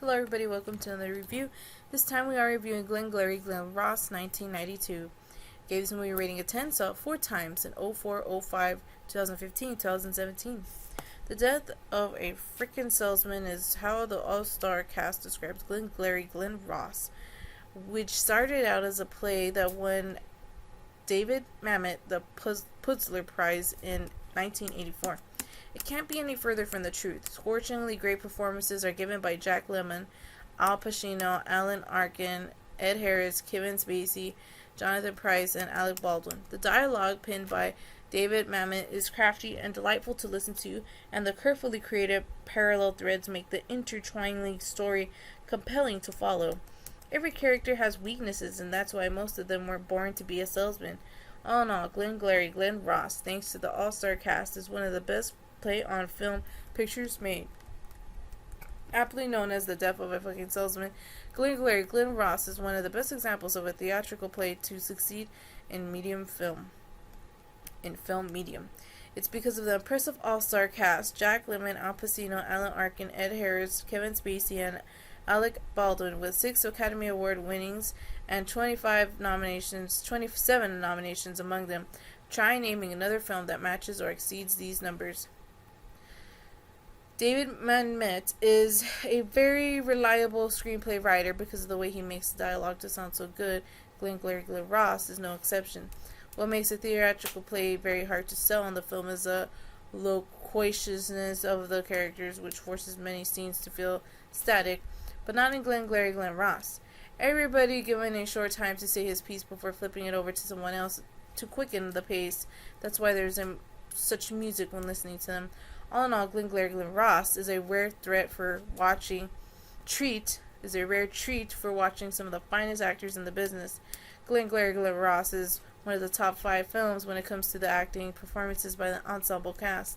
Hello everybody, welcome to another review. This time we are reviewing Glengarry Glen, 1992. Gave this movie a rating of 10, saw it 4 times in 04, 05, 2015, 2017. The death of a frickin' salesman is how the all-star cast describes Glengarry Glen Ross, which started out as a play that won David Mamet the Putzler Prize in 1984. It can't be any further from the truth. Scorchingly great performances are given by Jack Lemmon, Al Pacino, Alan Arkin, Ed Harris, Kevin Spacey, Jonathan Pryce, and Alec Baldwin. The dialogue, penned by David Mamet, is crafty and delightful to listen to, and the carefully created parallel threads make the intertwining story compelling to follow. Every character has weaknesses, and that's why most of them were born to be a salesman. All in all, Glengarry Glen Ross, thanks to the all-star cast, is one of the best play-on-film pictures made. Aptly known as The Death of a Fucking Salesman, Glengarry Glen Ross is one of the best examples of a theatrical play to succeed in film medium. It's because of the impressive all-star cast: Jack Lemmon, Al Pacino, Alan Arkin, Ed Harris, Kevin Spacey, and Alec Baldwin, with 6 Academy Award winnings and 27 nominations among them. Try naming another film that matches or exceeds these numbers. David Mamet is a very reliable screenplay writer because of the way he makes the dialogue to sound so good. Glengarry Glen Ross is no exception. What makes a theatrical play very hard to sell in the film is the loquaciousness of the characters, which forces many scenes to feel static, but not in Glengarry Glen Ross. Everybody given a short time to say his piece before flipping it over to someone else to quicken the pace. That's why there's such music when listening to them. All in all, Glengarry Glen Ross is a rare treat for watching some of the finest actors in the business. Glengarry Glen Ross is one of the top 5 films when it comes to the acting performances by the ensemble cast.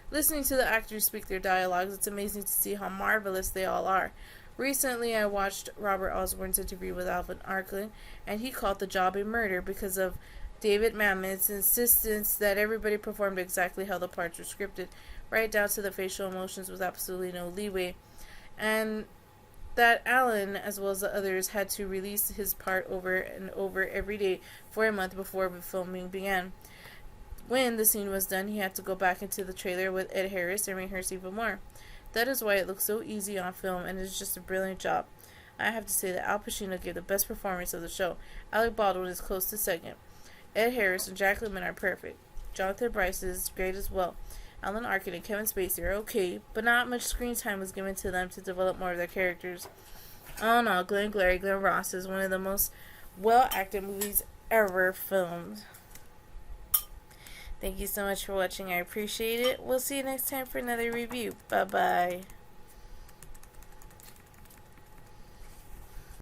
Listening to the actors speak their dialogues, it's amazing to see how marvelous they all are. Recently, I watched Robert Osborne's interview with Alan Arkin, and he called the job a murder because of David Mamet's insistence that everybody performed exactly how the parts were scripted, right down to the facial emotions with absolutely no leeway, and that Alan, as well as the others, had to release his part over and over every day for a month before the filming began. When the scene was done, he had to go back into the trailer with Ed Harris and rehearse even more. That is why it looks so easy on film, and it's just a brilliant job. I have to say that Al Pacino gave the best performance of the show. Alec Baldwin is close to second. Ed Harris and Jack Lemmon are perfect. Jonathan Pryce is great as well. Alan Arkin and Kevin Spacey are okay, but not much screen time was given to them to develop more of their characters. All in all, Glengarry Glen Ross is one of the most well-acted movies ever filmed. Thank you so much for watching. I appreciate it. We'll see you next time for another review. Bye-bye.